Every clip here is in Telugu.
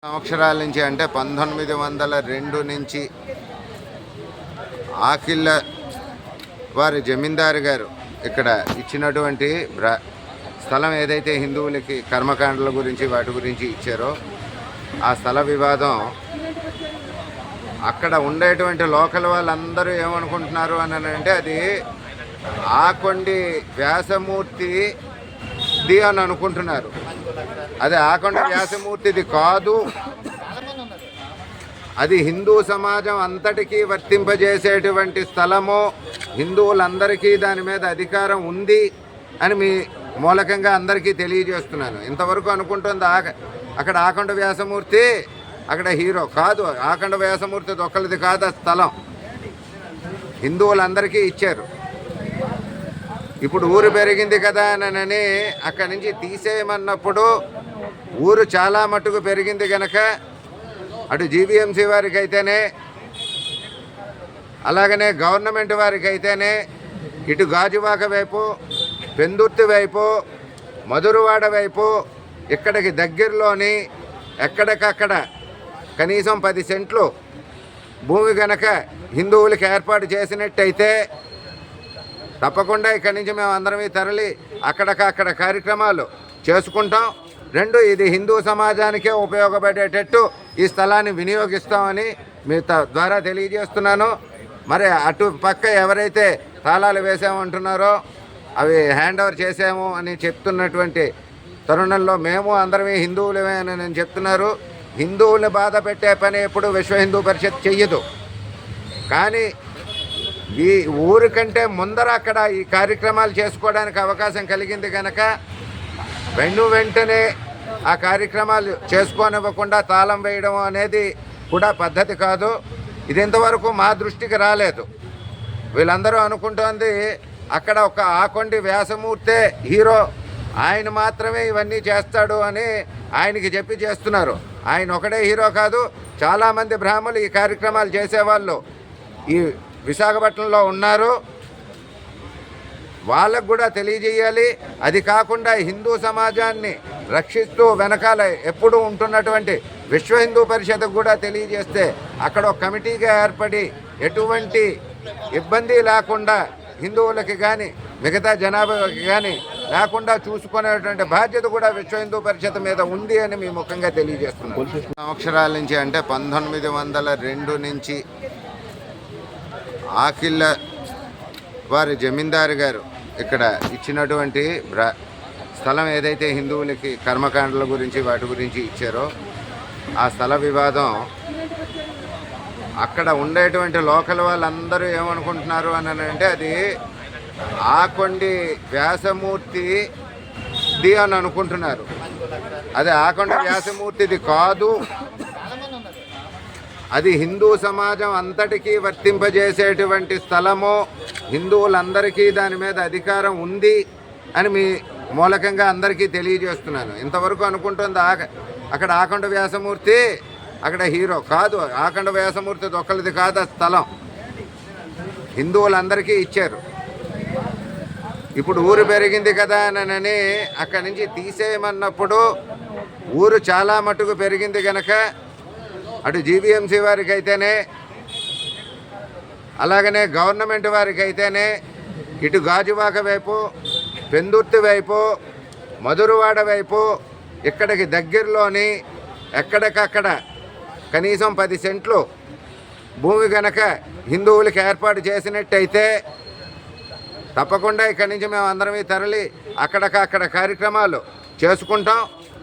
సంవత్సరాల నుంచి అంటే 1902 నుంచి ఆకిళ్ళ వారి జమీందారు గారు ఇక్కడ ఇచ్చినటువంటి స్థలం ఏదైతే హిందువులకి కర్మకాండల గురించి వాటి గురించి ఇచ్చారో ఆ స్థల వివాదం అక్కడ ఉండేటువంటి లోకల్ వాళ్ళందరూ ఏమనుకుంటున్నారు అని అంటే అది ఆకొండి వ్యాసమూర్తిది అని అనుకుంటున్నారు. అది ఆకొండ వ్యాసమూర్తిది కాదు, అది హిందూ సమాజం అంతటికీ వర్తింపజేసేటువంటి స్థలము, హిందువులందరికీ దాని మీద అధికారం ఉంది అని మీ మూలకంగా అందరికీ తెలియజేస్తున్నాను. ఇంతవరకు అనుకుంటుంది అక్కడ ఆకొండ వ్యాసమూర్తి అక్కడ హీరో కాదు, ఆకొండ వ్యాసమూర్తి ఒక్కరిది కాదు, ఆ స్థలం హిందువులందరికీ ఇచ్చారు. ఇప్పుడు ఊరు పెరిగింది కదా అని అక్కడి నుంచి తీసేయమన్నప్పుడు ఊరు చాలా మట్టుకు పెరిగింది కనుక అటు జీవీఎంసీ వారికి అయితేనే అలాగనే గవర్నమెంట్ వారికి అయితేనే ఇటు గాజువాక వైపు, పెందుర్తి వైపు, మధురవాడ వైపు ఇక్కడికి దగ్గరలోని ఎక్కడికక్కడ కనీసం 10 సెంట్లు భూమి గనక హిందువులకి ఏర్పాటు చేసినట్టయితే తప్పకుండా ఇక్కడి నుంచి మేము అందరం తరలి అక్కడికక్కడ కార్యక్రమాలు చేసుకుంటాం. 2, ఇది హిందూ సమాజానికే ఉపయోగపడేటట్టు ఈ స్థలాన్ని వినియోగిస్తామని మీ ద్వారా తెలియజేస్తున్నాను. మరి అటు పక్క ఎవరైతే తాళాలు వేసామంటున్నారో అవి హ్యాండ్ ఓవర్ చేసాము అని చెప్తున్నటువంటి తరుణంలో మేము అందరమే హిందువులమే అని నేను చెప్తున్నారు. హిందువుల్ని బాధ పెట్టే పని ఎప్పుడు విశ్వ హిందూ పరిషత్ చెయ్యదు. కానీ ఈ ఊరి కంటే ముందర అక్కడ ఈ కార్యక్రమాలు చేసుకోవడానికి అవకాశం కలిగింది కనుక వెంటనే ఆ కార్యక్రమాలు చేసుకోనివ్వకుండా తాళం వేయడం అనేది కూడా పద్ధతి కాదు. ఇది ఇంతవరకు మా దృష్టికి రాలేదు. వీళ్ళందరూ అనుకుంటోంది అక్కడ ఒక ఆకొండి వ్యాసమూర్తే హీరో, ఆయన మాత్రమే ఇవన్నీ చేస్తాడు అని ఆయనకి చెప్పి చేస్తున్నారు. ఆయన ఒకడే హీరో కాదు, చాలామంది బ్రాహ్మణులు ఈ కార్యక్రమాలు చేసేవాళ్ళు ఈ విశాఖపట్నంలో ఉన్నారు. వాళ్ళకు కూడా తెలియజేయాలి. అది కాకుండా హిందూ సమాజాన్ని రక్షిస్తూ వెనకాల ఎప్పుడూ ఉంటున్నటువంటి విశ్వ హిందూ పరిషత్కు కూడా తెలియజేస్తే అక్కడ ఒక కమిటీగా ఏర్పడి ఎటువంటి ఇబ్బంది లేకుండా హిందువులకి కానీ మిగతా జనాభాకి కానీ లేకుండా చూసుకునేటువంటి బాధ్యత కూడా విశ్వ హిందూ పరిషత్ మీద ఉంది అని మీ ముఖంగా తెలియజేస్తున్నాం. సంవత్సరాల నుంచి అంటే 1902 నుంచి ఆకిళ్ళ వారి జమీందారు గారు ఇక్కడ ఇచ్చినటువంటి స్థలం ఏదైతే హిందువులకి కర్మకాండల గురించి వాటి గురించి ఇచ్చారో ఆ స్థల వివాదం అక్కడ ఉండేటువంటి లోకల్ వాళ్ళందరూ ఏమనుకుంటున్నారు అని అంటే అది ఆకొండి వ్యాసమూర్తిది అని అనుకుంటున్నారు. అది ఆకొండ వ్యాసమూర్తిది కాదు, అది హిందూ సమాజం అంతటికీ వర్తింపజేసేటువంటి స్థలము, హిందువులందరికీ దాని మీద అధికారం ఉంది అని మీ మూలకంగా అందరికీ తెలియజేస్తున్నాను. ఇంతవరకు అనుకుంటుంది అక్కడ ఆకొండ వ్యాసమూర్తి అక్కడ హీరో కాదు, ఆకొండ వ్యాసమూర్తి ఒక్కరిది కాదు, ఆ స్థలం హిందువులందరికీ ఇచ్చారు. ఇప్పుడు ఊరు పెరిగింది కదా అని అక్కడి నుంచి తీసేయమన్నప్పుడు ఊరు చాలా మట్టుకు పెరిగింది కనుక అటు జీవీఎంసీ వారికి అయితేనే అలాగనే గవర్నమెంట్ వారికి అయితేనే ఇటు గాజువాక వైపు, పెందుర్తి వైపు, మధురవాడ వైపు ఇక్కడికి దగ్గరలోని ఎక్కడికక్కడ కనీసం 10 సెంట్లు భూమి గనక హిందువులకి ఏర్పాటు చేసినట్టయితే తప్పకుండా ఇక్కడి నుంచి మేము అందరం తరలి అక్కడికక్కడ కార్యక్రమాలు చేసుకుంటాం.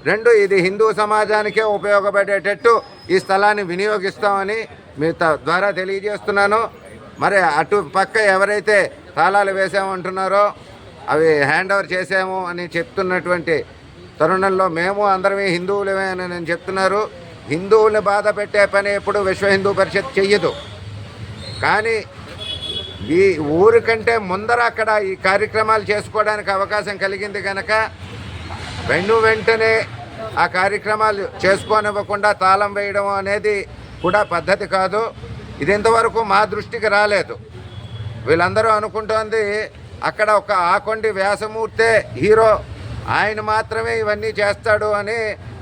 2, ఇది హిందూ సమాజానికే ఉపయోగపడేటట్టు ఈ స్థలాన్ని వినియోగిస్తామని మీ ద్వారా తెలియజేస్తున్నాను. మరి అటు పక్క ఎవరైతే తాళాలు వేసామంటున్నారో అవి హ్యాండ్ ఓవర్ చేసాము అని చెప్తున్నటువంటి తరుణంలో మేము అందరమే హిందువులమే అని నేను చెప్తున్నారు. హిందువుల్ని బాధ పెట్టే పని ఎప్పుడు విశ్వ హిందూ పరిషత్ చెయ్యదు. కానీ ఈ ఊరి కంటే ముందర అక్కడ ఈ కార్యక్రమాలు చేసుకోవడానికి అవకాశం కలిగింది కనుక వెంటనే ఆ కార్యక్రమాలు చేసుకోనివ్వకుండా తాళం వేయడం అనేది కూడా పద్ధతి కాదు. ఇది ఇంతవరకు మా దృష్టికి రాలేదు. వీళ్ళందరూ అనుకుంటోంది అక్కడ ఒక ఆకొండి వ్యాసమూర్తే హీరో, ఆయన మాత్రమే ఇవన్నీ చేస్తాడు అని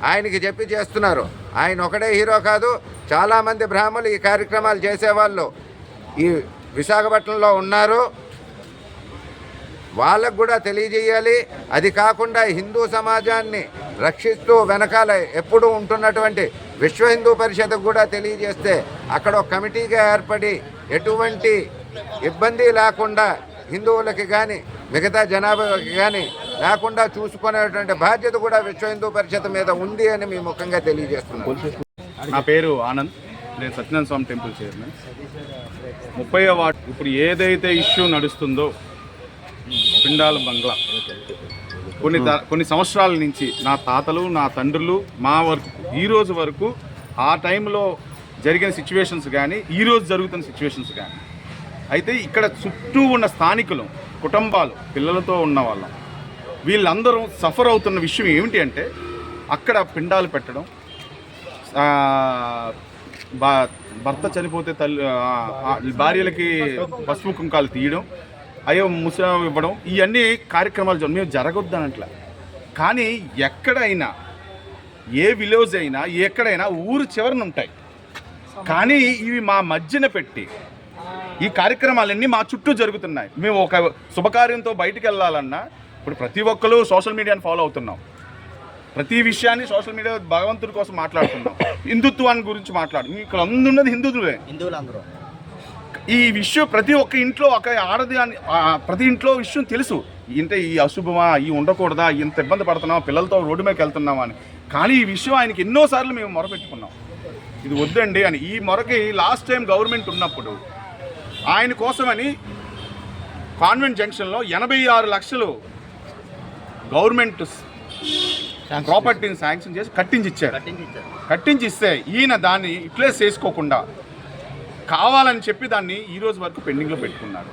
ఆయనకి చెప్పి చేస్తున్నారు. ఆయన ఒకడే హీరో కాదు, చాలామంది బ్రాహ్మణులు ఈ కార్యక్రమాలు చేసేవాళ్ళు ఈ విశాఖపట్నంలో ఉన్నారు. వాళ్ళకు కూడా తెలియజేయాలి. అది కాకుండా హిందూ సమాజాన్ని రక్షిస్తూ వెనకాల ఎప్పుడూ ఉంటున్నటువంటి విశ్వ హిందూ పరిషత్కు కూడా తెలియజేస్తే అక్కడ ఒక కమిటీగా ఏర్పడి ఎటువంటి ఇబ్బంది లేకుండా హిందువులకి కానీ మిగతా జనాభాకి కానీ లేకుండా చూసుకునేటువంటి బాధ్యత కూడా విశ్వ హిందూ పరిషత్ మీద ఉంది అని మీ ముఖంగా తెలియజేస్తున్నాను. నా పేరు ఆనంద్, నేను సత్యనారాయణ స్వామి టెంపుల్ చైర్మన్. 30వ వార్డు ఇప్పుడు ఏదైతే ఇష్యూ నడుస్తుందో పిండాల బంగ్లా, కొన్ని సంవత్సరాల నుంచి నా తాతలు నా తండ్రులు మా వరకు ఈ రోజు వరకు ఆ టైంలో జరిగిన సిచ్యువేషన్స్ కానీ ఈరోజు జరుగుతున్న సిచ్యువేషన్స్ కానీ అయితే ఇక్కడ చుట్టూ ఉన్న స్థానికులు కుటుంబాలు పిల్లలతో ఉన్న వాళ్ళం వీళ్ళందరూ సఫర్ అవుతున్న విషయం ఏమిటి అంటే అక్కడ పిండాలు పెట్టడం, భర్త చనిపోతే భార్యలకి పసుపు కుంకాలు తీయడం, అయ్యో ముసలం ఇవ్వడం, ఇవన్నీ కార్యక్రమాలు మేము జరగొద్దనట్ల. కానీ ఎక్కడైనా ఏ విలేజ్ అయినా ఎక్కడైనా ఊరు చివరన ఉంటాయి, కానీ ఇవి మా మధ్యన పెట్టి ఈ కార్యక్రమాలన్నీ మా చుట్టూ జరుగుతున్నాయి. మేము ఒక శుభకార్యంతో బయటికి వెళ్ళాలన్నా ఇప్పుడు ప్రతి ఒక్కరు సోషల్ మీడియాని ఫాలో అవుతున్నాం, ప్రతి విషయాన్ని సోషల్ మీడియా భగవంతుడి కోసం మాట్లాడుతున్నాం, హిందుత్వాన్ని గురించి ఇక్కడ అందున్నది హిందువులే. ఈ విషయం ప్రతి ఒక్క ఇంట్లో ఒక ఆడది అని ప్రతి ఇంట్లో విషయం తెలుసు. ఇంటే ఈ అశుభమా, ఈ ఉండకూడదా, ఇంత ఇబ్బంది పడుతున్నామా, పిల్లలతో రోడ్డు మీదకి వెళ్తున్నామా అని. కానీ ఈ విషయం ఆయనకి ఎన్నోసార్లు మేము మొరపెట్టుకున్నాం, ఇది వద్దండి అని. ఈ మొరకి లాస్ట్ టైం గవర్నమెంట్ ఉన్నప్పుడు ఆయన కోసమని కాన్వెంట్ జంక్షన్లో 86 లక్షలు గవర్నమెంట్ ప్రాపర్టీని శాంక్షన్ చేసి కట్టించి ఇస్తే ఈయన దాన్ని యూటిలైజ్ చేసుకోకుండా కావాలని చెప్పి దాన్ని ఈరోజు వరకు పెండింగ్లో పెట్టుకున్నారు.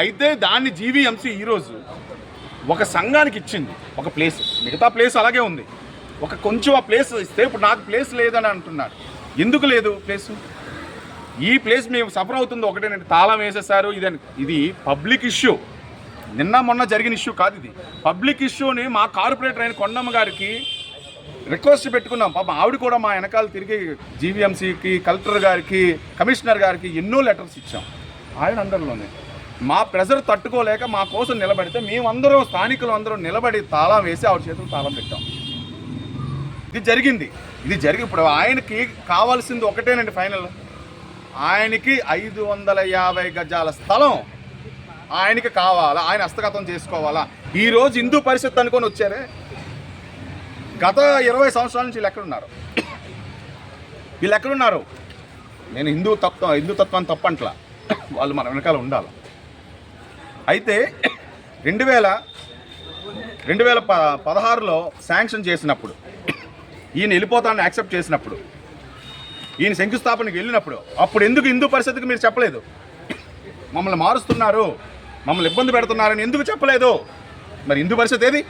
అయితే దాన్ని జీవీఎంసీ ఈరోజు ఒక సంఘానికి ఇచ్చింది ఒక ప్లేస్, మిగతా ప్లేస్ అలాగే ఉంది. కొంచెం ఆ ప్లేస్ ఇస్తే ఇప్పుడు నాకు ప్లేస్ లేదని అంటున్నారు. ఎందుకు లేదు ప్లేసు? ఈ ప్లేస్ మేము సఫర్ అవుతుంది ఒకటేనండి, తాళం వేసేసారు. ఇది పబ్లిక్ ఇష్యూ, నిన్న మొన్న జరిగిన ఇష్యూ కాదు, ఇది పబ్లిక్ ఇష్యూని మా కార్పొరేటర్ అయిన కొండమ్మ గారికి రిక్వెస్ట్ పెట్టుకున్నాం. పాపం ఆవిడ కూడా మా వెనకాల తిరిగి జీవీఎంసీకి, కలెక్టర్ గారికి, కమిషనర్ గారికి ఎన్నో లెటర్స్ ఇచ్చాం. ఆయన అందరిలోనే మా ప్రెజర్ తట్టుకోలేక మా కోసం నిలబడితే మేమందరం స్థానికులు అందరం నిలబడి తాళం వేసి ఆవిడ చేతులు తాళం పెట్టాం. ఇది జరిగింది. ఇప్పుడు ఆయనకి కావాల్సింది ఒకటేనండి ఫైనల్, ఆయనకి 550 గజాల స్థలం ఆయనకి కావాలా, ఆయన హస్తగతం చేసుకోవాలా. ఈరోజు హిందూ పరిషత్ అనుకొని వచ్చారే, గత 20 సంవత్సరాల నుంచి వీళ్ళు ఎక్కడున్నారు? నేను హిందుతత్వాన్ని తప్పంట్లా, వాళ్ళు మన వెనకాల ఉండాలి. అయితే 2016లో శాంక్షన్ చేసినప్పుడు, ఈయన వెళ్ళిపోతానని యాక్సెప్ట్ చేసినప్పుడు, ఈయన శంకుస్థాపనకి వెళ్ళినప్పుడు అప్పుడు ఎందుకు హిందూ పరిషత్కి మీరు చెప్పలేదు? మమ్మల్ని మారుస్తున్నారు, మమ్మల్ని ఇబ్బంది పెడుతున్నారని ఎందుకు చెప్పలేదు? మరి హిందూ పరిషత్ ఏది?